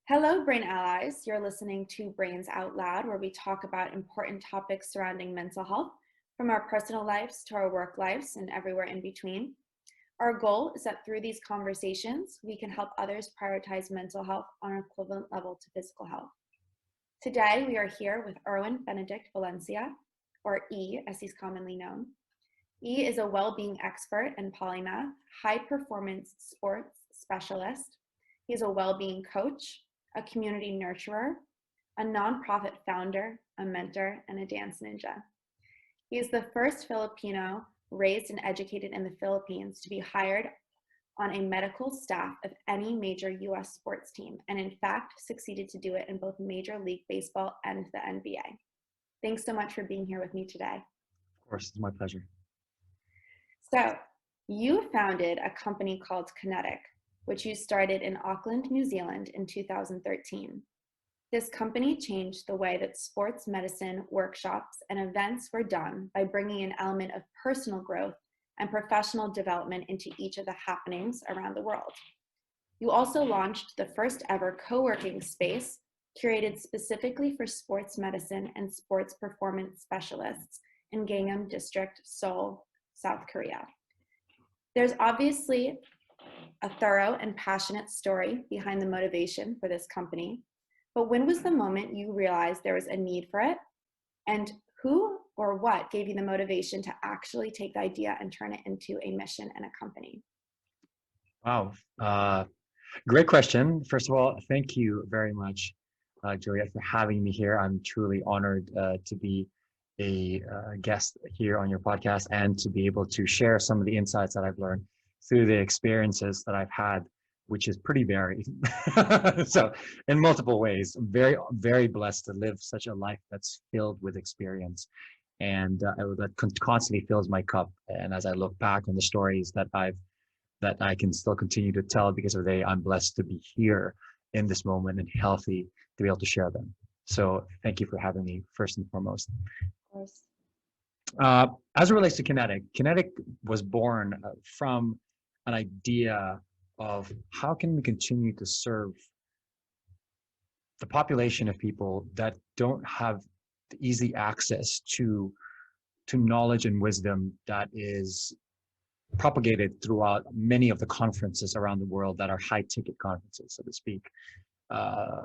Hello, Brain Allies. You're listening to Brains Out Loud, where we talk about important topics surrounding mental health, from our personal lives to our work lives and everywhere in between. Our goal is that through these conversations, we can help others prioritize mental health on an equivalent level to physical health. Today, we are here with Erwin Benedict Valencia, or E, as he's commonly known. E is a well-being expert and Polymath, high-performance sports specialist. He is a well-being coach, a community nurturer, a nonprofit founder, a mentor, and a dance ninja. He is the first Filipino raised and educated in the Philippines to be hired on a medical staff of any major US sports team, and in fact succeeded to do it in both Major League Baseball and the NBA. Thanks so much for being here with me today. Of course, it's my pleasure. So, you founded a company called Kinetic, which you started in Auckland, New Zealand in 2013. This company changed the way that sports medicine workshops and events were done by bringing an element of personal growth and professional development into each of the happenings around the world. You also launched the first ever co-working space curated specifically for sports medicine and sports performance specialists in Gangnam District, Seoul, South Korea. There's obviously a thorough and passionate story behind the motivation for this company, but when was the moment you realized there was a need for it? And who or what gave you the motivation to actually take the idea and turn it into a mission and a company? Wow. Great question. First of all, thank you very much, Juliet, for having me here. I'm truly honored to be a guest here on your podcast and to be able to share some of the insights that I've learned through the experiences that I've had, which is pretty varied. So in multiple ways, I'm very, very blessed to live such a life that's filled with experience. And that constantly fills my cup. And as I look back on the stories that I can still continue to tell because of I'm blessed to be here in this moment and healthy to be able to share them. So thank you for having me first and foremost. Of course. As it relates to Kinetic was born from an idea of how can we continue to serve the population of people that don't have the easy access to knowledge and wisdom that is propagated throughout many of the conferences around the world that are high ticket conferences, so to speak.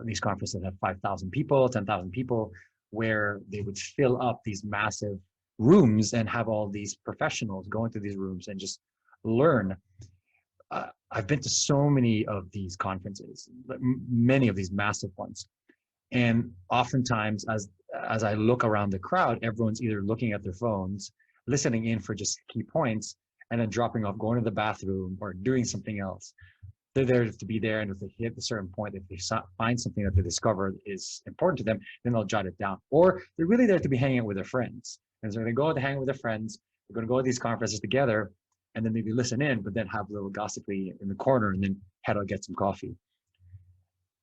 These conferences that have 5,000 people, 10,000 people, where they would fill up these massive rooms and have all these professionals go into these rooms and just learn. I've been to so many of these conferences, many of these massive ones. And oftentimes as I look around the crowd, everyone's either looking at their phones, listening in for just key points, and then dropping off, going to the bathroom or doing something else. They're there to be there, and if they hit a certain point, if they find something that they discover is important to them, then they'll jot it down. Or they're really there to be hanging out with their friends. And so they're going to go to hang with their friends, they're going to go to these conferences together, and then maybe listen in, but then have a little gossipy in the corner and then head out get some coffee.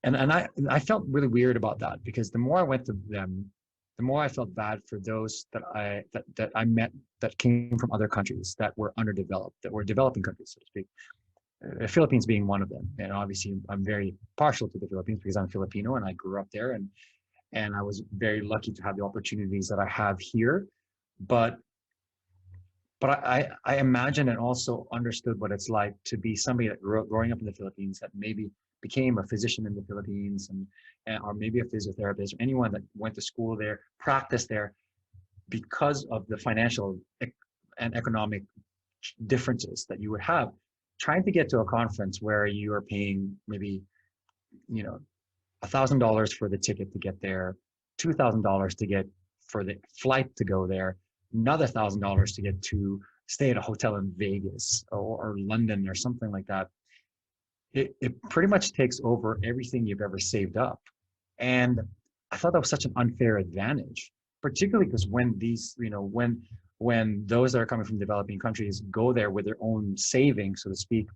And I felt really weird about that because the more I went to them, the more I felt bad for those that I met that came from other countries that were underdeveloped, that were developing countries, so to speak. The Philippines being one of them. And obviously I'm very partial to the Philippines because I'm Filipino and I grew up there, and I was very lucky to have the opportunities that I have here. But I imagine and also understood what it's like to be somebody that growing up in the Philippines that maybe became a physician in the Philippines or maybe a physiotherapist, or anyone that went to school there, practiced there, because of the financial and economic differences that you would have, trying to get to a conference where you are paying maybe, $1,000 for the ticket to get there, $2,000 to get for the flight to go there, another $1,000 to get to stay at a hotel in Vegas or London or something like that. It pretty much takes over everything you've ever saved up. And I thought that was such an unfair advantage, particularly because when these, when those that are coming from developing countries go there with their own savings, so to speak,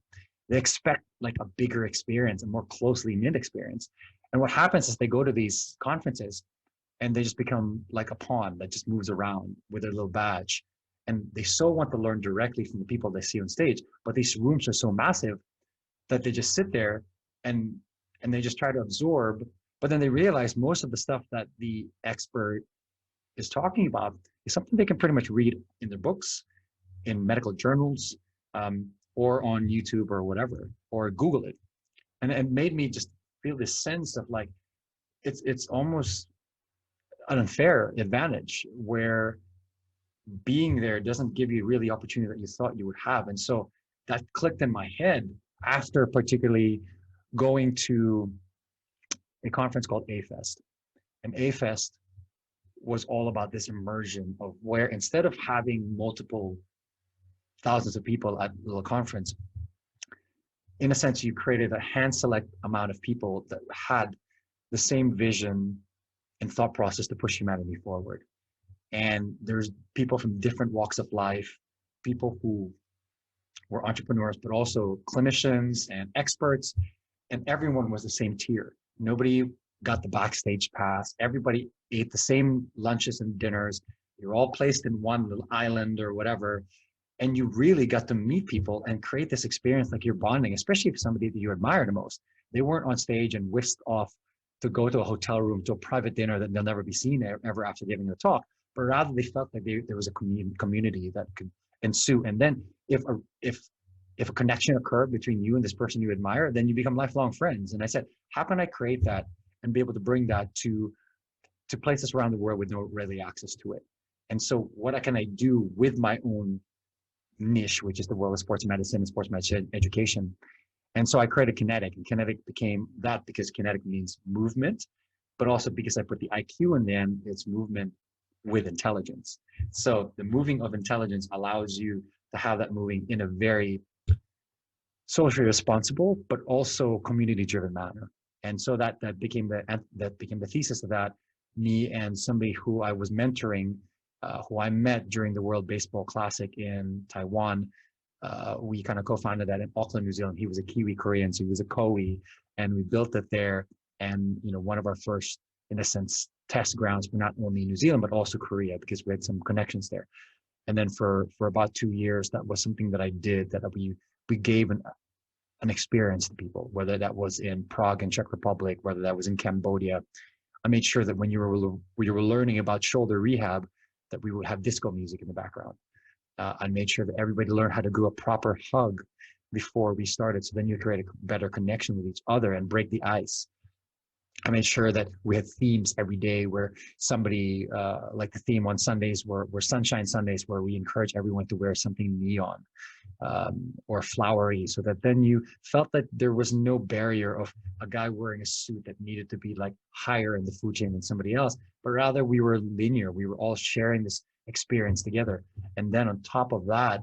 they expect like a bigger experience, a more closely knit experience. And what happens is they go to these conferences and they just become like a pawn that just moves around with their little badge. And they so want to learn directly from the people they see on stage, but these rooms are so massive that they just sit there and and they just try to absorb, but then they realize most of the stuff that the expert is talking about is something they can pretty much read in their books, in medical journals, or on YouTube or whatever, or Google it. And it made me just feel this sense of like, it's almost an unfair advantage where being there doesn't give you really opportunity that you thought you would have. And so that clicked in my head after particularly going to a conference called A-Fest. And A-Fest was all about this immersion of where instead of having multiple thousands of people at a little conference, in a sense, you created a hand select amount of people that had the same vision and thought process to push humanity forward. And there's people from different walks of life, people who were entrepreneurs, but also clinicians and experts, and everyone was the same tier. Nobody got the backstage pass. Everybody ate the same lunches and dinners. You're all placed in one little island or whatever. And you really got to meet people and create this experience like you're bonding, especially if somebody that you admire the most. They weren't on stage and whisked off to go to a hotel room, to a private dinner that they'll never be seen ever after giving a talk, but rather they felt like there was a community that could ensue. And then if a connection occurred between you and this person you admire, then you become lifelong friends. And I said, how can I create that and be able to bring that to places around the world with no really access to it? And so what can I do with my own niche, which is the world of sports medicine and sports medicine education? And so I created Kinetic, and Kinetic became that because kinetic means movement, but also because I put the IQ in there, it's movement with intelligence. So the moving of intelligence allows you to have that moving in a very socially responsible, but also community-driven manner. And so that became the thesis of that. Me and somebody who I was mentoring, who I met during the World Baseball Classic in Taiwan. We kind of co-founded that in Auckland, New Zealand. He was a Kiwi Korean, so he was a Koei, and we built it there. And one of our first, in a sense, test grounds for not only New Zealand but also Korea, because we had some connections there. And then for about 2 years, that was something that I did, that we gave an experience to people, whether that was in Prague and Czech Republic, whether that was in Cambodia. I made sure that when you were learning about shoulder rehab, that we would have disco music in the background. I made sure that everybody learned how to do a proper hug before we started. So then you create a better connection with each other and break the ice. I made sure that we had themes every day where somebody, like the theme on Sundays were Sunshine Sundays, where we encourage everyone to wear something neon or flowery, so that then you felt that there was no barrier of a guy wearing a suit that needed to be like higher in the food chain than somebody else, but rather we were linear. We were all sharing this experience together. And then on top of that,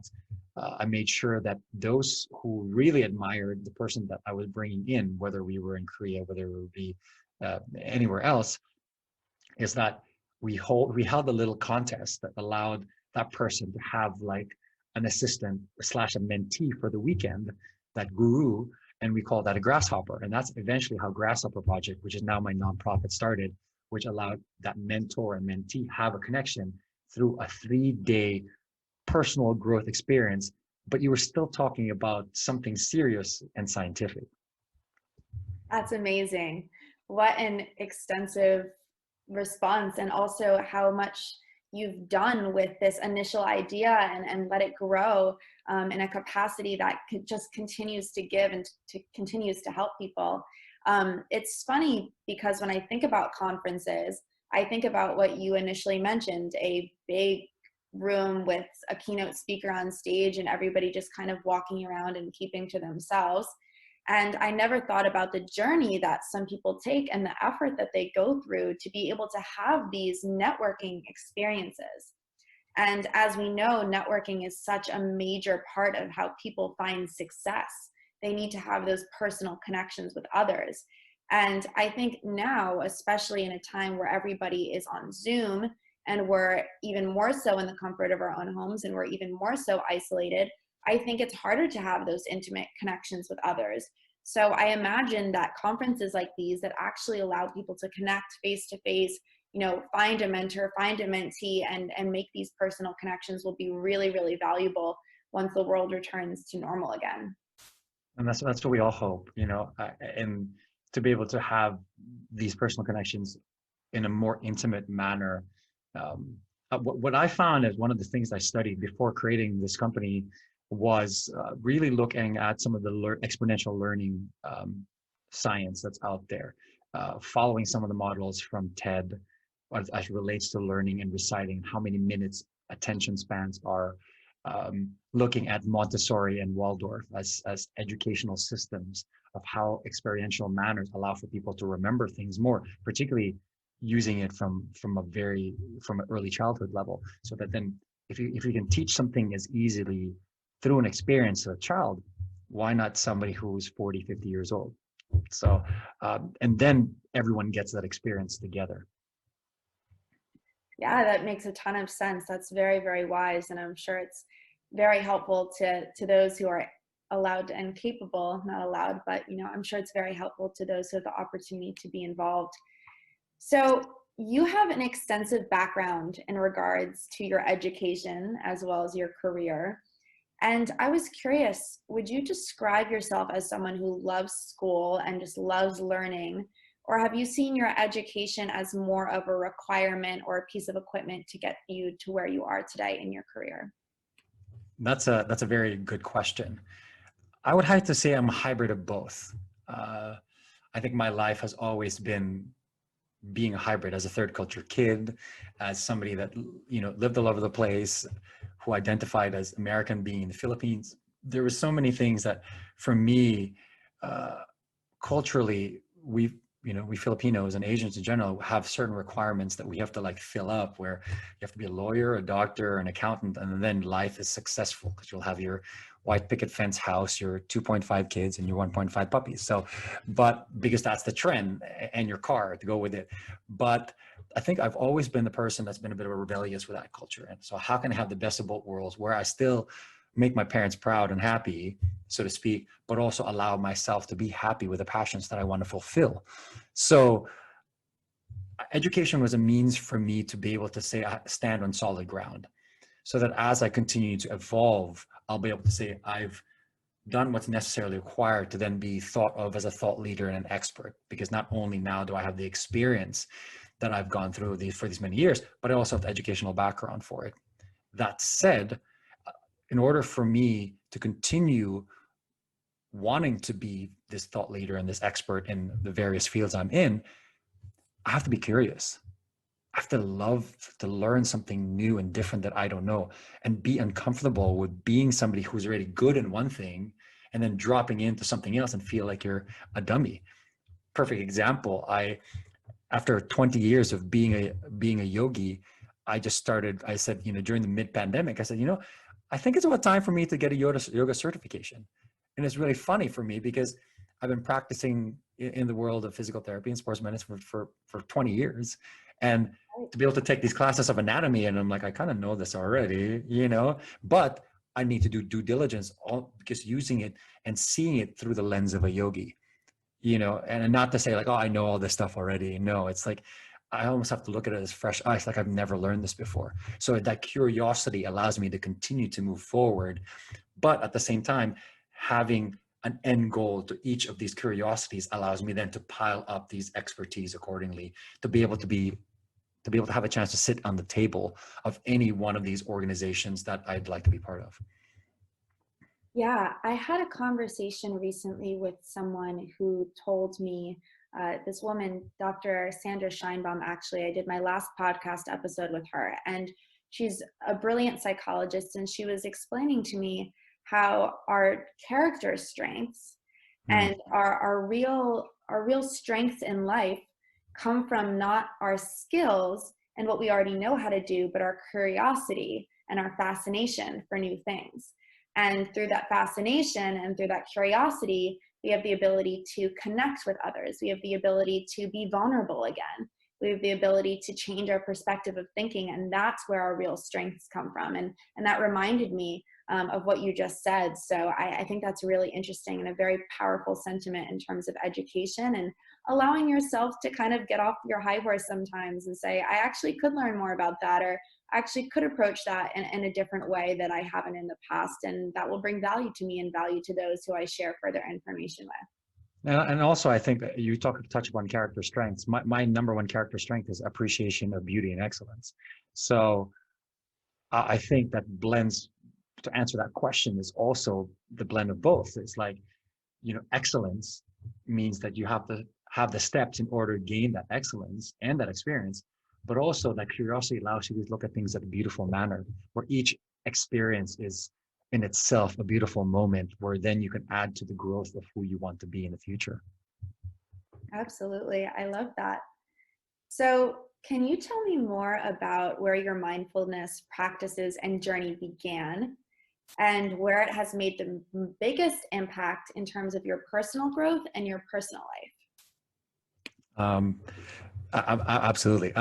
I made sure that those who really admired the person that I was bringing in, whether we were in Korea, whether it would be anywhere else, is that we held a little contest that allowed that person to have like an assistant / a mentee for the weekend, that guru, and we call that a grasshopper. And that's eventually how Grasshopper Project, which is now my nonprofit, started, which allowed that mentor and mentee have a connection through a 3-day personal growth experience, but you were still talking about something serious and scientific. That's amazing. What an extensive response, and also how much you've done with this initial idea and let it grow in a capacity that just continues to give and continues to help people. It's funny because when I think about conferences, I think about what you initially mentioned, a big room with a keynote speaker on stage and everybody just kind of walking around and keeping to themselves. And I never thought about the journey that some people take and the effort that they go through to be able to have these networking experiences. And as we know, networking is such a major part of how people find success. They need to have those personal connections with others. And I think now, especially in a time where everybody is on Zoom and we're even more so in the comfort of our own homes and we're even more so isolated, I think it's harder to have those intimate connections with others. So I imagine that conferences like these that actually allow people to connect face to face, find a mentor, find a mentee, and make these personal connections will be really, really valuable once the world returns to normal again. And that's what we all hope, and to be able to have these personal connections in a more intimate manner. What I found is one of the things I studied before creating this company was really looking at some of the exponential learning science that's out there, following some of the models from TED as it relates to learning and reciting, how many minutes attention spans are, looking at Montessori and Waldorf as educational systems of how experiential manners allow for people to remember things more, particularly using it from an early childhood level, so that then if you can teach something as easily through an experience to a child, why not somebody who's 40, 50 years old? So and then everyone gets that experience together. Yeah, that makes a ton of sense. That's very, very wise. And I'm sure it's very helpful to those who are allowed and capable, not allowed, but I'm sure it's very helpful to those who have the opportunity to be involved. So you have an extensive background in regards to your education as well as your career. And I was curious, would you describe yourself as someone who loves school and just loves learning? Or have you seen your education as more of a requirement or a piece of equipment to get you to where you are today in your career? That's a very good question. I would have to say I'm a hybrid of both. Uh, I think my life has always been being a hybrid as a third culture kid, as somebody that lived all over the place, who identified as American, being in the Philippines. There were so many things that, for me, uh, culturally, we Filipinos and Asians in general have certain requirements that we have to like fill up, where you have to be a lawyer, a doctor, an accountant, and then life is successful because you'll have your white picket fence house, your 2.5 kids, and your 1.5 puppies. So, but because that's the trend, and your car to go with it. But I think I've always been the person that's been a bit of a rebellious with that culture. And so how can I have the best of both worlds, where I still make my parents proud and happy, so to speak, but also allow myself to be happy with the passions that I want to fulfill? So education was a means for me to be able to say I stand on solid ground, so that as I continue to evolve, I'll be able to say I've done what's necessarily required to then be thought of as a thought leader and an expert. Because not only now do I have the experience that I've gone through for these many years, but I also have the educational background for it. That said, in order for me to continue wanting to be this thought leader and this expert in the various fields I'm in, I have to be curious. I have to love to learn something new and different that I don't know, and be uncomfortable with being somebody who's already good in one thing and then dropping into something else and feel like you're a dummy. Perfect example. After 20 years of being a yogi, I just started, I said, during the mid-pandemic, I said, I think it's about time for me to get a yoga certification. And it's really funny for me because I've been practicing in the world of physical therapy and sports medicine for 20 years. And to be able to take these classes of anatomy, and I'm like, I kind of know this already, but I need to do due diligence, because using it and seeing it through the lens of a yogi, and not to say like, oh, I know all this stuff already. No, it's like, I almost have to look at it as fresh eyes, like I've never learned this before. So that curiosity allows me to continue to move forward, but at the same time, having an end goal to each of these curiosities allows me then to pile up these expertise accordingly, to be able to have a chance to sit on the table of any one of these organizations that I'd like to be part of. Yeah, I had a conversation recently with someone who told me, this woman, Dr. Sandra Scheinbaum, actually, I did my last podcast episode with her, and she's a brilliant psychologist, and she was explaining to me how our character strengths Mm. and our real strengths in life come from not our skills and what we already know how to do, but our curiosity and our fascination for new things. And through that fascination and through that curiosity, we have the ability to connect with others. We have the ability to be vulnerable again. We have the ability to change our perspective of thinking. And that's where our real strengths come from. And that reminded me of what you just said. So I think that's really interesting and a very powerful sentiment in terms of education, and allowing yourself to kind of get off your high horse sometimes and say, I actually could learn more about that, or actually could approach that in a different way that I haven't in the past. And that will bring value to me and value to those who I share further information with. And also, I think that you touch upon character strengths. My number one character strength is appreciation of beauty and excellence. So I think that blends, to answer that question, is also the blend of both. It's like, excellence means that you have to have the steps in order to gain that excellence and that experience, but also that curiosity allows you to look at things in a beautiful manner, where each experience is in itself a beautiful moment, where then you can add to the growth of who you want to be in the future. Absolutely. I love that. So, can you tell me more about where your mindfulness practices and journey began and where it has made the biggest impact in terms of your personal growth and your personal life? Um, Absolutely.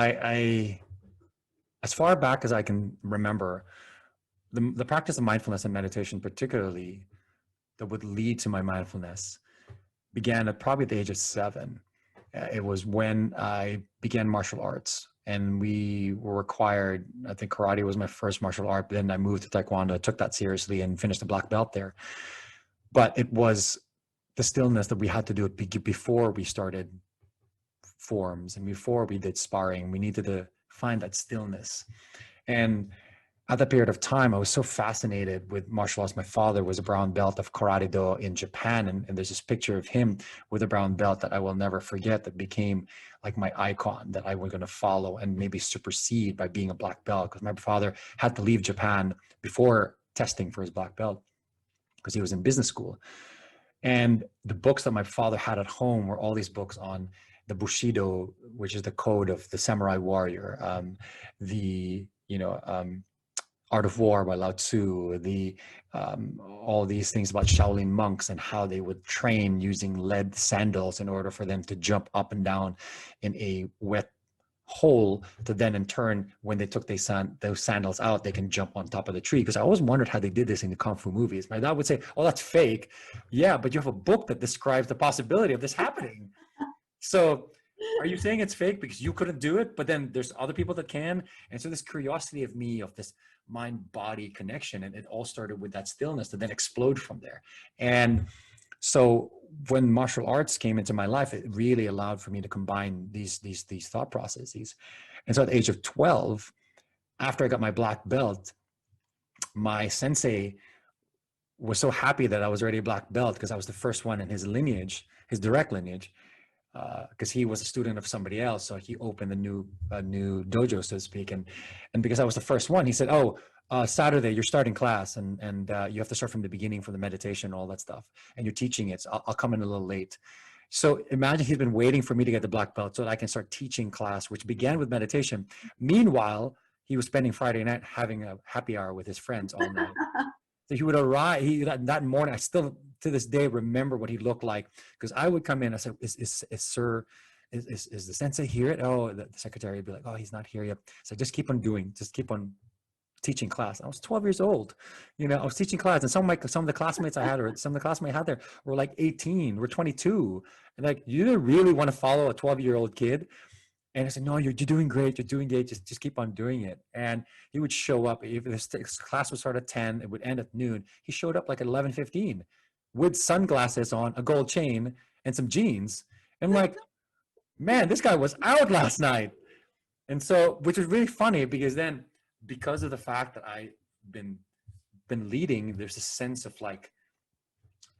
As far back as I can remember, the practice of mindfulness and meditation, particularly that would lead to my mindfulness, began at probably the age of 7. It was when I began martial arts, and we were required. I think karate was my first martial art. Then I moved to taekwondo. I took that seriously and finished a black belt there. But it was the stillness that we had to do it before we started forms and before we did sparring. We needed to find that stillness. And at that period of time, I was so fascinated with martial arts. My father was a brown belt of karate do in Japan. And there's this picture of him with a brown belt that I will never forget, that became like my icon that I was going to follow and maybe supersede by being a black belt. Because my father had to leave Japan before testing for his black belt because he was in business school. And the books that my father had at home were all these books on the Bushido, which is the code of the samurai warrior, the, Art of War by Lao Tzu, all these things about Shaolin monks and how they would train using lead sandals in order for them to jump up and down in a wet hole, to then in turn, when they took those sandals out, they can jump on top of the tree. Because I always wondered how they did this in the kung fu movies. My dad would say, "Oh, that's fake." Yeah, but you have a book that describes the possibility of this happening. So are you saying it's fake because you couldn't do it, but then there's other people that can? And so this curiosity of me, of this mind body connection, and it all started with that stillness to then explode from there. And so when martial arts came into my life, it really allowed for me to combine these thought processes. And so at the age of 12, after I got my black belt, my sensei was so happy that I was already a black belt, because I was the first one in his lineage, his direct lineage, because he was a student of somebody else. So he opened a new dojo, so to speak. And because I was the first one, he said, "Oh, Saturday you're starting class, and you have to start from the beginning for the meditation, all that stuff, and you're teaching it. So I'll come in a little late." So imagine he's been waiting for me to get the black belt so that I can start teaching class, which began with meditation. Meanwhile, he was spending Friday night having a happy hour with his friends all night. So he would arrive. That morning, I still to this day remember what he looked like, because I would come in. I said, "Is sir, is the sensei here?" Oh, the secretary would be like, "Oh, he's not here yet." So just keep on doing. Just keep on teaching class. I was 12 years old. I was teaching class, and some of the classmates I had, or some of the classmates I had there, were like 18, were 22, and like, you didn't really want to follow a 12-year-old kid. And I said, "No, you're doing great. You're doing great. Just keep on doing it." And he would show up. If this class would start at 10, it would end at noon. He showed up like at 11:15 with sunglasses on, a gold chain, and some jeans. And I'm like, man, this guy was out last night. And so, which was really funny, because then, because of the fact that I've been leading, there's a sense of like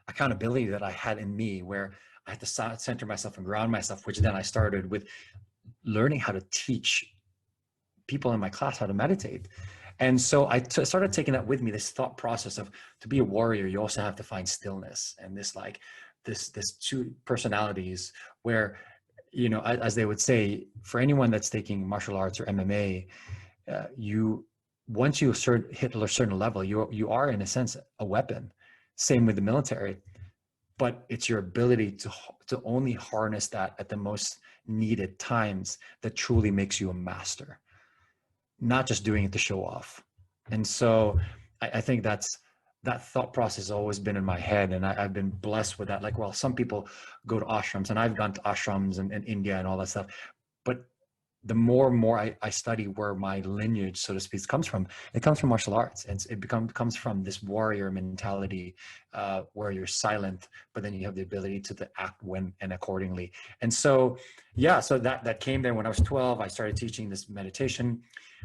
accountability that I had in me, where I had to center myself and ground myself, which then I started with learning how to teach people in my class how to meditate. And so I started taking that with me, this thought process of, to be a warrior, you also have to find stillness, and this two personalities, where, as they would say, for anyone that's taking martial arts or MMA, you once you hit a certain level, you are in a sense a weapon. Same with the military, but it's your ability to only harness that at the most needed times that truly makes you a master, not just doing it to show off. And so I think that thought process has always been in my head, and I've been blessed with that. Like, well, some people go to ashrams, and I've gone to ashrams in India and all that stuff, but the more and more I study where my lineage, so to speak, comes from, it comes from martial arts. And comes from this warrior mentality, where you're silent, but then you have the ability to act when and accordingly. And so, yeah, so that came there when I was 12. I started teaching this meditation.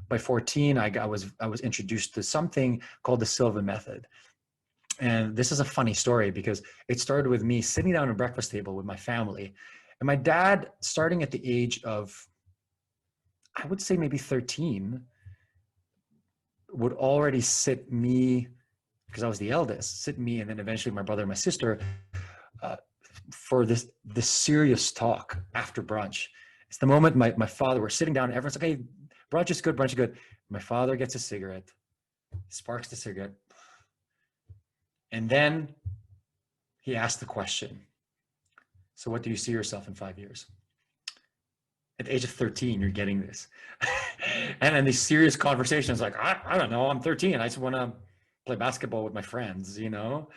By 14, I was introduced to something called the Silva method. And this is a funny story because it started with me sitting down at a breakfast table with my family. And my dad, starting at the age of, I would say maybe 13, would already sit me, because I was the eldest, sit me, and then eventually my brother and my sister, uh, for this serious talk after brunch. It's the moment my father, we're sitting down, everyone's like, hey, brunch is good, brunch is good. My father gets a cigarette, sparks the cigarette, and then he asked the question, so what do you see yourself in 5 years? At the age of 13, you're getting this. And then these serious conversations like, I don't know, I'm 13. I just want to play basketball with my friends, you know?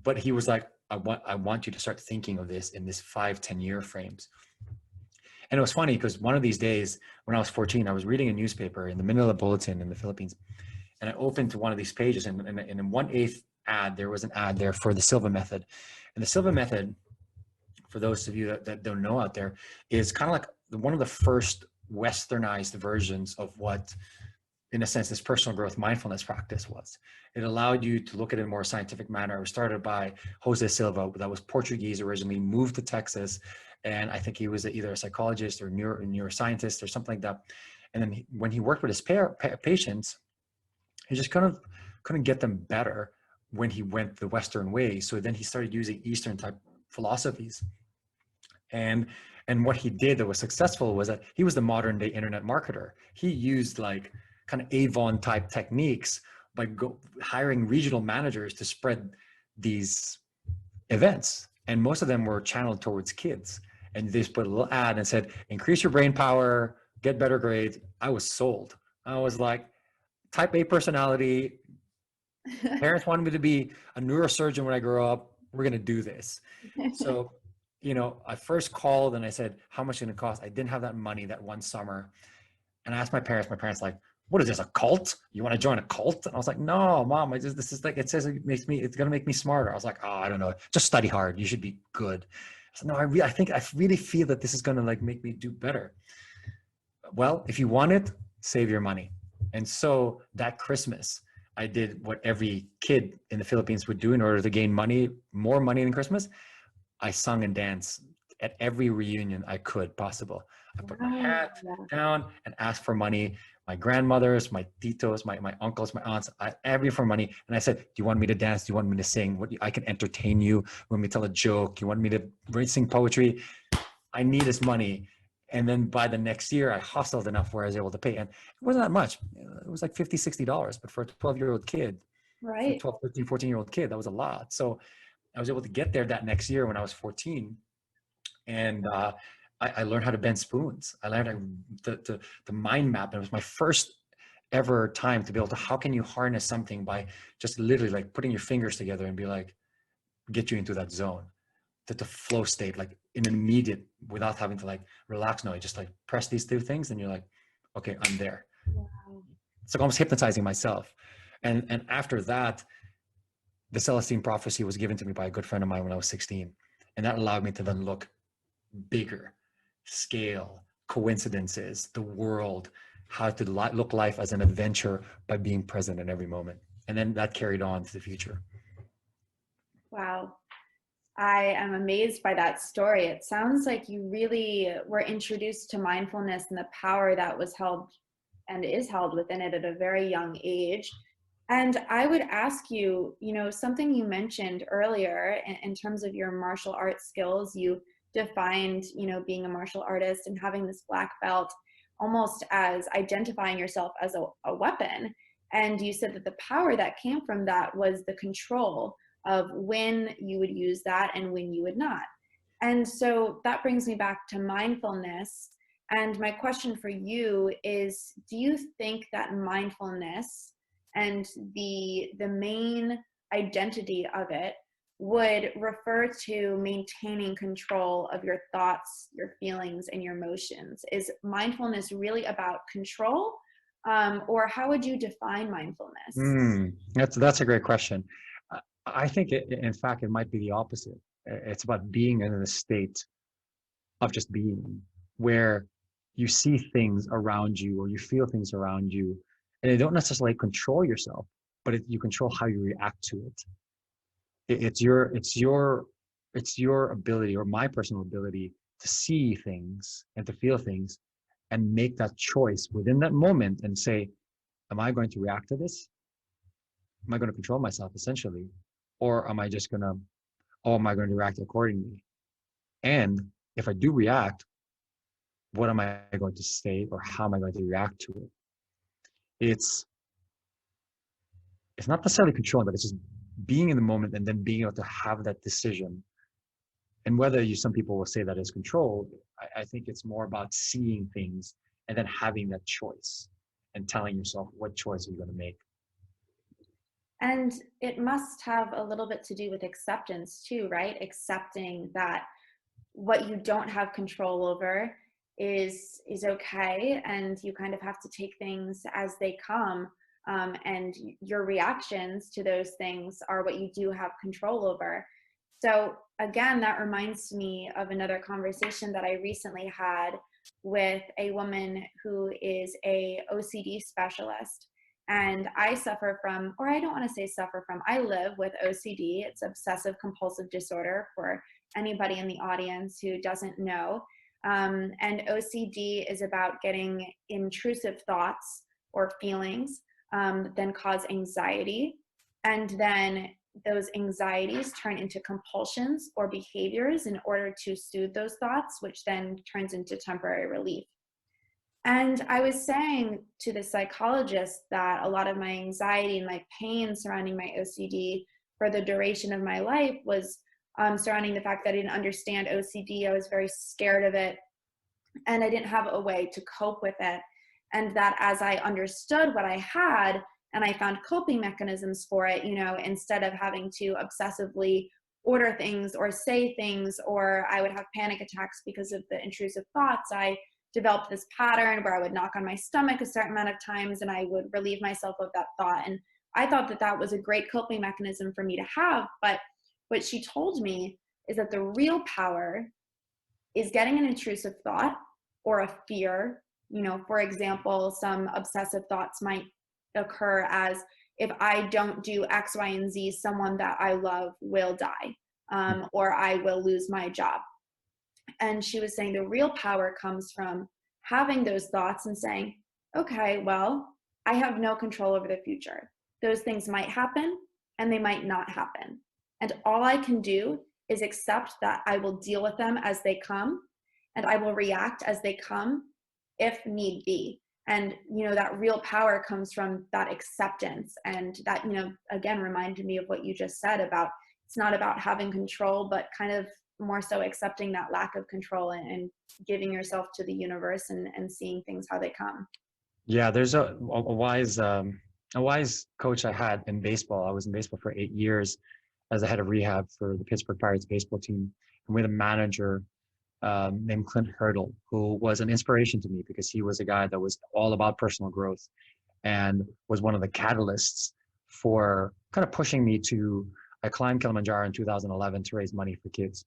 But he was like, I want you to start thinking of this in this 5-10 year frames. And it was funny because one of these days when I was 14, I was reading a newspaper in the Manila Bulletin in the Philippines. And I opened to one of these pages, and in 1/8 ad, there was an ad there for the Silva method. And the Silva method, for those of you that don't know out there, is kind of like one of the first westernized versions of what, in a sense, this personal growth mindfulness practice was. It allowed you to look at it in a more scientific manner. It was started by Jose Silva, that was Portuguese originally, moved to Texas, and I think he was either a psychologist or neuroscientist or something like that. And then when he worked with his patients, he just couldn't get them better when he went the Western way. So then he started using Eastern type philosophies. And what he did that was successful was that he was the modern day internet marketer. He used like kind of Avon type techniques by hiring regional managers to spread these events. And most of them were channeled towards kids. And they just put a little ad and said, increase your brain power, get better grades. I was sold. I was like, type A personality. Parents wanted me to be a neurosurgeon when I grow up. We're going to do this. So, I first called and I said, how much is it going to cost? I didn't have that money that one summer. And I asked my parents like, what is this, a cult? You want to join a cult? And I was like, no, mom, this is like, it says it's going to make me smarter. I was like, oh, I don't know. Just study hard. You should be good. I said, no, I really feel that this is going to like make me do better. Well, if you want it, save your money. And so that Christmas, I did what every kid in the Philippines would do in order to gain more money than Christmas. I sung and danced at every reunion I could possible. I put my hat down and asked for money. My grandmothers, my titos, my uncles, my aunts, every for money. And I said, do you want me to dance? Do you want me to sing? I can entertain you. You want me to tell a joke? You want me to sing poetry? I need this money. And then by the next year, I hustled enough where I was able to pay. And it wasn't that much. It was like $50, $60. But for a 12-year-old kid, Right. for a 12, 13, 14-year-old kid, that was a lot. So I was able to get there that next year when I was 14. And I learned how to bend spoons. I learned the mind map. And it was my first ever time to be able to, how can you harness something by just literally like putting your fingers together and be like, get you into that zone, the flow state, like in an immediate, without having to like relax. No, you just like press these two things and you're like, okay, I'm there. Wow. It's like almost hypnotizing myself. And after that, the Celestine prophecy was given to me by a good friend of mine when I was 16. And that allowed me to then look bigger, scale, coincidences, the world, how to look life as an adventure by being present in every moment. And then that carried on to the future. Wow. I am amazed by that story. It sounds like you really were introduced to mindfulness and the power that was held and is held within it at a very young age. And I would ask you, something you mentioned earlier in terms of your martial arts skills, you defined, being a martial artist and having this black belt almost as identifying yourself as a weapon. And you said that the power that came from that was the control of when you would use that and when you would not. And so that brings me back to mindfulness. And my question for you is, do you think that mindfulness and the main identity of it would refer to maintaining control of your thoughts, your feelings, and your emotions. Is mindfulness really about control? Or how would you define mindfulness? That's a great question. I think in fact, it might be the opposite. It's about being in a state of just being, where you see things around you or you feel things around you, and they don't necessarily control yourself, but you control how you react to it. It's your ability, or my personal ability, to see things and to feel things and make that choice within that moment and say, am I going to react to this? Am I going to control myself essentially? Or am I just going to, oh, am I going to react accordingly? And if I do react, what am I going to say, or how am I going to react to it? It's it's not necessarily controlling, but it's just being in the moment and then being able to have that decision. And whether some people will say that is control, I think it's more about seeing things and then having that choice and telling yourself what choice are you going to make. And it must have a little bit to do with acceptance too, right? Accepting that what you don't have control over is okay, and you kind of have to take things as they come, and your reactions to those things are what you do have control over. So again, that reminds me of another conversation that I recently had with a woman who is a OCD specialist. And I suffer from, or I don't want to say suffer from, I live with OCD. It's obsessive compulsive disorder, for anybody in the audience who doesn't know. And OCD is about getting intrusive thoughts or feelings, then cause anxiety. And then those anxieties turn into compulsions or behaviors in order to soothe those thoughts, which then turns into temporary relief. And I was saying to the psychologist that a lot of my anxiety and my pain surrounding my OCD for the duration of my life was surrounding the fact that I didn't understand OCD. I was very scared of it, and I didn't have a way to cope with it. And that as I understood what I had and I found coping mechanisms for it, instead of having to obsessively order things or say things, or I would have panic attacks because of the intrusive thoughts, I developed this pattern where I would knock on my stomach a certain amount of times and I would relieve myself of that thought. And I thought that that was a great coping mechanism for me to have. But what she told me is that the real power is getting an intrusive thought or a fear. For example, some obsessive thoughts might occur as, if I don't do X, Y, and Z, someone that I love will die, or I will lose my job. And she was saying the real power comes from having those thoughts and saying, okay, well, I have no control over the future. Those things might happen and they might not happen. And all I can do is accept that I will deal with them as they come, and I will react as they come if need be. And, that real power comes from that acceptance. And that, again, reminded me of what you just said about, it's not about having control, but kind of more so accepting that lack of control and giving yourself to the universe and seeing things how they come. Yeah, there's a wise coach I had in baseball. I was in baseball for 8 years as a head of rehab for the Pittsburgh Pirates baseball team, and we had a manager named Clint Hurdle, who was an inspiration to me because he was a guy that was all about personal growth and was one of the catalysts for kind of pushing me to. I climbed Kilimanjaro in 2011 to raise money for kids,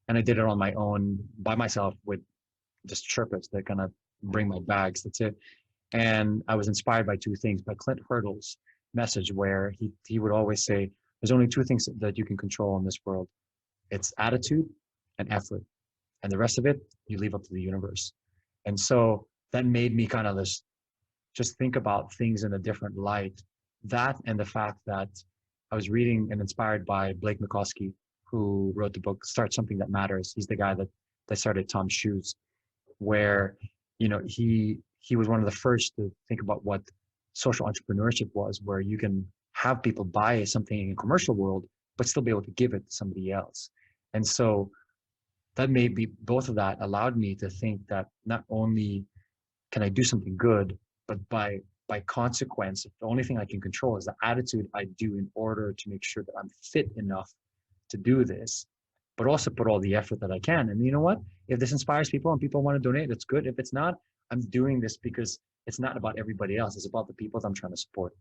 and I did it on my own by myself with just Sherpas that kind of bring my bags. That's it. And I was inspired by two things: by Clint Hurdle's message, where he would always say, "There's only two things that you can control in this world: it's attitude and effort, and the rest of it you leave up to the universe." And so that made me kind of just think about things in a different light. That, and the fact that I was reading and inspired by Blake McCoskey, who wrote the book Start Something That Matters. He's the guy that started Tom's Shoes, where he was one of the first to think about what social entrepreneurship was, where you can have people buy something in a commercial world but still be able to give it to somebody else. And so that made me, both of that allowed me to think that not only can I do something good, but by consequence, the only thing I can control is the attitude I do in order to make sure that I'm fit enough to do this, but also put all the effort that I can. And you know what? If this inspires people and people want to donate, that's good. If it's not, I'm doing this because it's not about everybody else. It's about the people that I'm trying to support.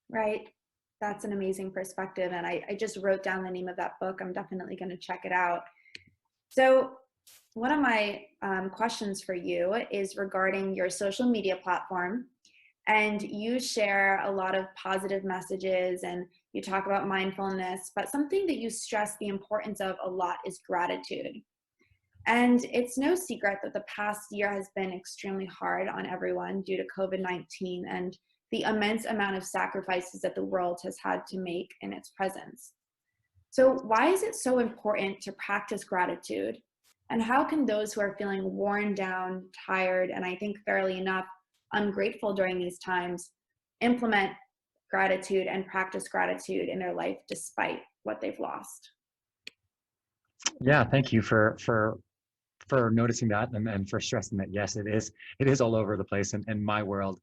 Right. That's an amazing perspective. And I just wrote down the name of that book. I'm definitely going to check it out. So, one of my questions for you is regarding your social media platform. And you share a lot of positive messages and you talk about mindfulness, but something that you stress the importance of a lot is gratitude. And it's no secret that the past year has been extremely hard on everyone due to COVID-19 and the immense amount of sacrifices that the world has had to make in its presence. So, why is it so important to practice gratitude? And how can those who are feeling worn down, tired, and I think fairly enough, ungrateful during these times implement gratitude and practice gratitude in their life despite what they've lost? Yeah, thank you for noticing that and for stressing that. Yes, it is all over the place in my world.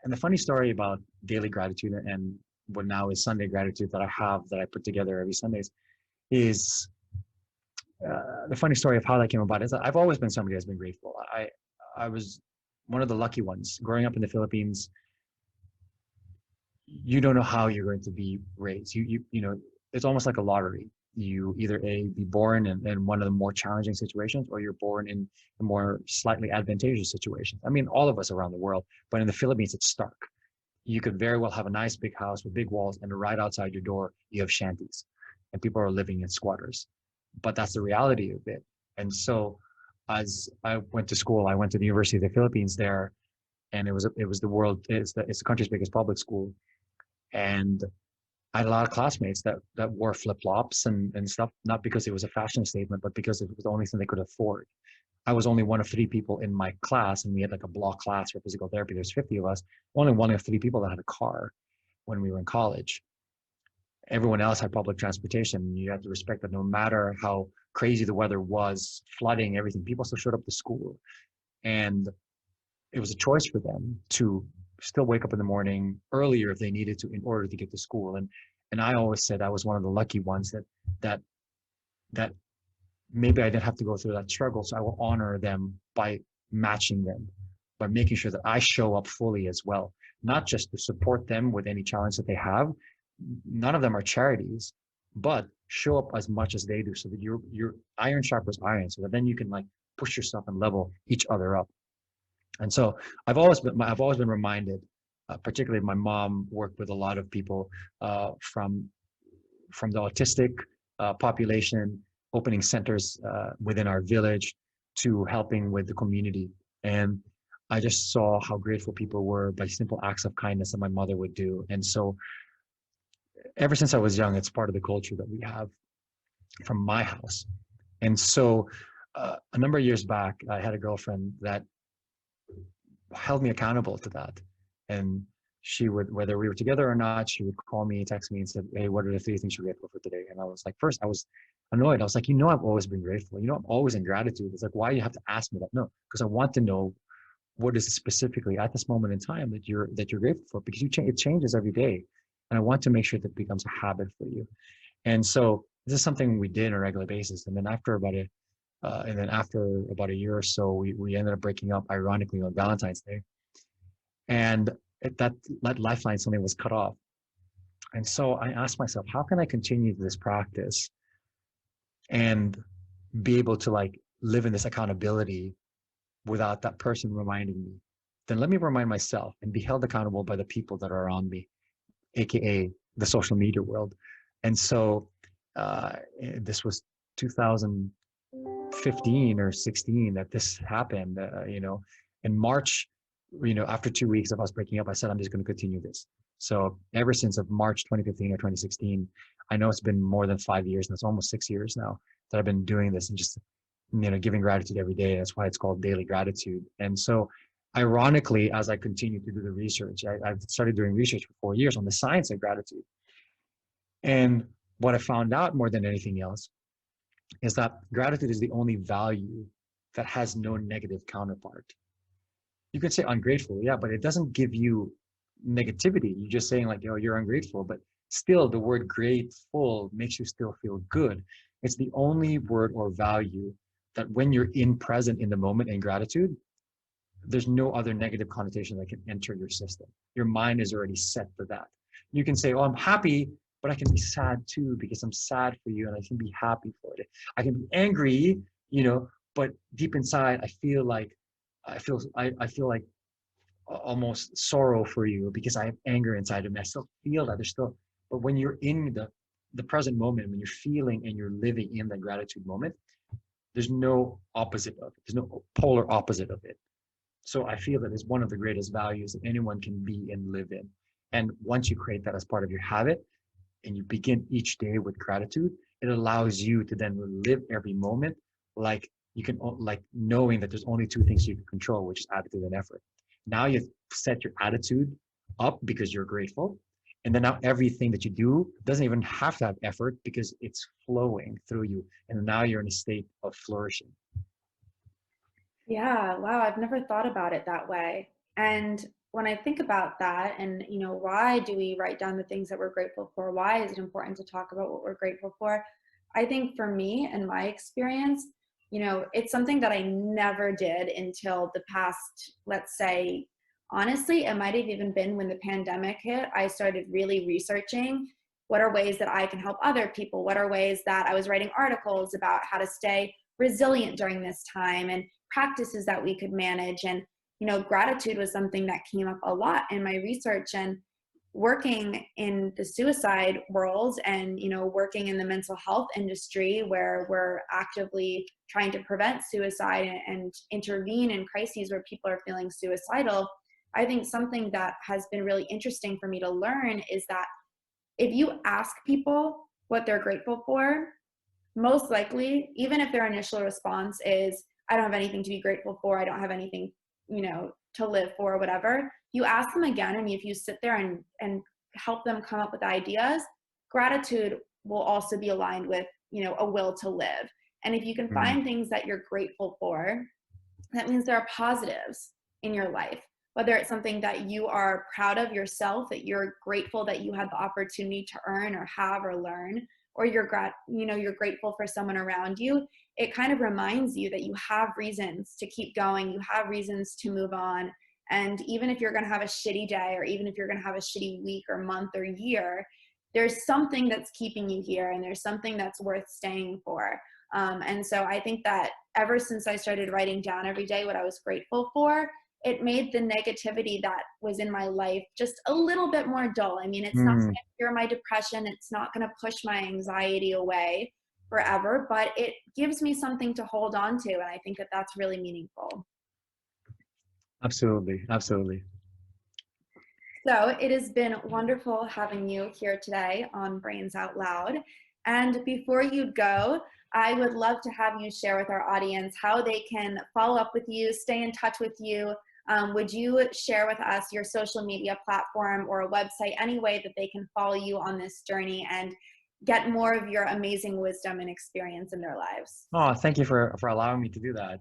And the funny story about daily gratitude and what now is Sunday gratitude that I have that I put together every Sundays is the funny story of how that came about is that I've always been somebody that's been grateful. I was one of the lucky ones growing up in the Philippines. You don't know how you're going to be raised. You know, it's almost like a lottery. You either be born in one of the more challenging situations, or you're born in the more slightly advantageous situations. I mean, all of us around the world, but in the Philippines, it's stark. You could very well have a nice big house with big walls, and right outside your door, you have shanties, and people are living in squatters. But that's the reality of it. And so, as I went to school, I went to the University of the Philippines there, and it was it's the country's biggest public school, and I had a lot of classmates that wore flip-flops and stuff, not because it was a fashion statement, but because it was the only thing they could afford. I was only one of three people in my class, and we had like a block class for physical therapy. There's 50 of us, only one of three people that had a car when we were in college. Everyone else had public transportation. You had to respect that no matter how crazy the weather was, flooding, everything, people still showed up to school. And it was a choice for them to still wake up in the morning earlier if they needed to in order to get to school. And I always said I was one of the lucky ones that that maybe I didn't have to go through that struggle. So I will honor them by matching them, by making sure that I show up fully as well, not just to support them with any challenge that they have. None of them are charities, but show up as much as they do so that you're iron sharpens iron, so that then you can like push yourself and level each other up. And so I've always been reminded, particularly my mom worked with a lot of people from the autistic population, opening centers within our village to helping with the community. And I just saw how grateful people were by simple acts of kindness that my mother would do. And so ever since I was young, it's part of the culture that we have from my house. And so a number of years back, I had a girlfriend that held me accountable to that. And she would, whether we were together or not, she would call me, text me and said, "Hey, what are the three things you're grateful for today?" And I was like, first I was annoyed. I was like, I've always been grateful. I'm always in gratitude. It's like, why do you have to ask me that? No, because I want to know what is it specifically at this moment in time that you're grateful for, because it changes every day. And I want to make sure that it becomes a habit for you. And so this is something we did on a regular basis. And then after about a year or so, we ended up breaking up, ironically, on Valentine's Day. And that lifeline suddenly was cut off. And so I asked myself, how can I continue this practice and be able to like live in this accountability without that person reminding me? Then let me remind myself and be held accountable by the people that are around me, AKA the social media world. And so this was 2015 or 16 that this happened. In March, after 2 weeks of us breaking up, I said, I'm just going to continue this. So ever since of March 2015 or 2016, I know it's been more than 5 years, and it's almost 6 years now that I've been doing this and just, giving gratitude every day. That's why it's called daily gratitude. And so ironically, as I continue to do the research, I've started doing research for 4 years on the science of gratitude. And what I found out more than anything else is that gratitude is the only value that has no negative counterpart. You could say ungrateful, yeah, but it doesn't give you negativity. You're just saying like, you're ungrateful, but still the word grateful makes you still feel good. It's the only word or value that when you're in present in the moment in gratitude, there's no other negative connotation that can enter your system. Your mind is already set for that. You can say, oh, I'm happy, but I can be sad too because I'm sad for you and I can be happy for it. I can be angry, but deep inside, I feel like almost sorrow for you because I have anger inside of me. I still feel that but when you're in the present moment, when you're feeling and you're living in the gratitude moment, there's no opposite of it. There's no polar opposite of it. So I feel that it's one of the greatest values that anyone can be and live in. And once you create that as part of your habit and you begin each day with gratitude, it allows you to then live every moment like like knowing that there's only two things you can control, which is attitude and effort. Now you've set your attitude up because you're grateful. And then now everything that you do doesn't even have to have effort because it's flowing through you. And now you're in a state of flourishing. Yeah, wow, I've never thought about it that way. And when I think about that and, why do we write down the things that we're grateful for? Why is it important to talk about what we're grateful for? I think for me and my experience, it's something that I never did until the past, let's say, honestly, it might have even been when the pandemic hit. I started really researching what are ways that I can help other people? What are ways that I was writing articles about how to stay resilient during this time and practices that we could manage. And, gratitude was something that came up a lot in my research and working in the suicide world and, working in the mental health industry where we're actively trying to prevent suicide and intervene in crises where people are feeling suicidal. I think something that has been really interesting for me to learn is that if you ask people what they're grateful for, most likely, even if their initial response is, I don't have anything to be grateful for, I don't have anything, to live for, whatever, you ask them again, and if you sit there and help them come up with ideas, gratitude will also be aligned with, a will to live. And if you can Mm, find things that you're grateful for, that means there are positives in your life. Whether it's something that you are proud of yourself, that you're grateful that you had the opportunity to earn or have or learn, or you're grateful for someone around you, it kind of reminds you that you have reasons to keep going, you have reasons to move on. And even if you're going to have a shitty day, or even if you're going to have a shitty week or month or year, there's something that's keeping you here, and there's something that's worth staying for. And so I think that ever since I started writing down every day what I was grateful for, it made the negativity that was in my life just a little bit more dull. I mean, it's not going mm, to cure my depression. It's not going to push my anxiety away forever, but it gives me something to hold on to. And I think that that's really meaningful. absolutely. Absolutely. So it has been wonderful having you here today on Brains Out Loud. And before you go, I would love to have you share with our audience how they can follow up with you, stay in touch with you. Would you share with us your social media platform or a website, any way that they can follow you on this journey and get more of your amazing wisdom and experience in their lives? Oh, thank you for allowing me to do that.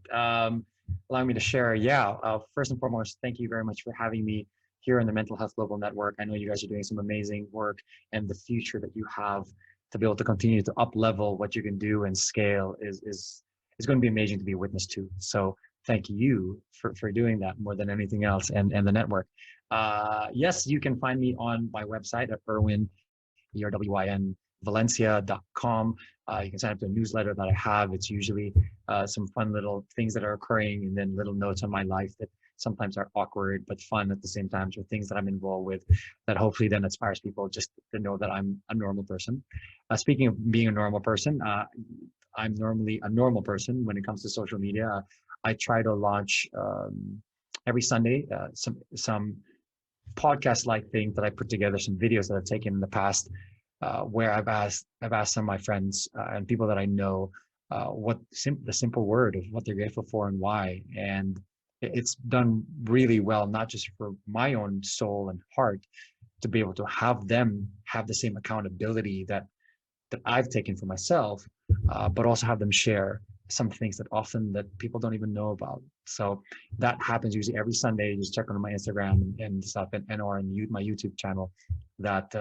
Allowing me to share. Yeah. First and foremost, thank you very much for having me here in the Mental Health Global Network. I know you guys are doing some amazing work, and the future that you have to be able to continue to up level what you can do and scale is going to be amazing to be a witness to. So thank you for doing that more than anything else, and the network. Yes, you can find me on my website at Erwin, ERWIN, Valencia.com. You can sign up to a newsletter that I have. It's usually some fun little things that are occurring, and then little notes on my life that sometimes are awkward but fun at the same time, or things that I'm involved with that hopefully then inspires people just to know that I'm a normal person. Speaking of being a normal person, I'm normally a normal person when it comes to social media. I try to launch every Sunday some podcast-like thing that I put together, some videos that I've taken in the past, where I've asked some of my friends and people that I know what the simple word of what they're grateful for and why, and it's done really well, not just for my own soul and heart, to be able to have them have the same accountability that I've taken for myself, but also have them share some things that often that people don't even know about. So that happens usually every Sunday. Just check on my Instagram and stuff, and or on my YouTube channel. That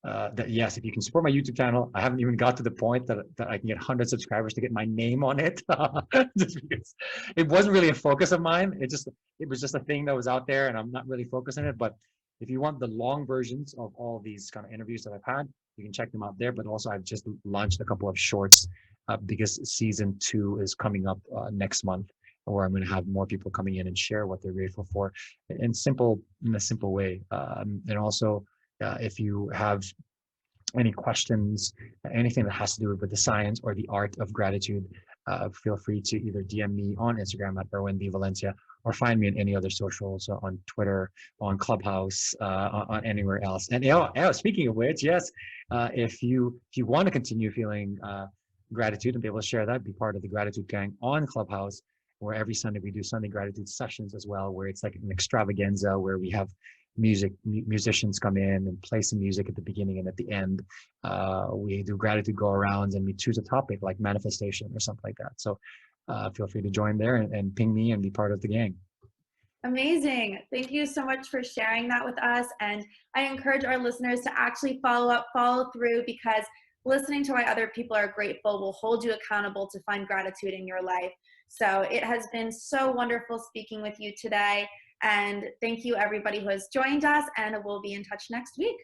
that yes, if you can support my YouTube channel, I haven't even got to the point that I can get 100 subscribers to get my name on it, just because it wasn't really a focus of mine. It was just a thing that was out there, and I'm not really focused on it. But if you want the long versions of all these kind of interviews that I've had, you can check them out there. But also, I've just launched a couple of shorts because season 2 is coming up next month, where I'm going to have more people coming in and share what they're grateful for in a simple way. And also, if you have any questions, anything that has to do with the science or the art of gratitude, feel free to either DM me on Instagram at Erwin B Valencia, or find me on any other socials, on Twitter, on Clubhouse, on anywhere else. And speaking of which, yes, if you want to continue feeling gratitude and be able to share that, be part of the Gratitude Gang on Clubhouse, where every Sunday we do Sunday gratitude sessions as well, where it's like an extravaganza where we have musicians come in and play some music at the beginning and at the end. We do gratitude go arounds, and we choose a topic like manifestation or something like that. So feel free to join there and ping me and be part of the gang. Amazing. Thank you so much for sharing that with us. And I encourage our listeners to actually follow through, because listening to why other people are grateful will hold you accountable to find gratitude in your life. So it has been so wonderful speaking with you today. And thank you, everybody who has joined us, and we'll be in touch next week.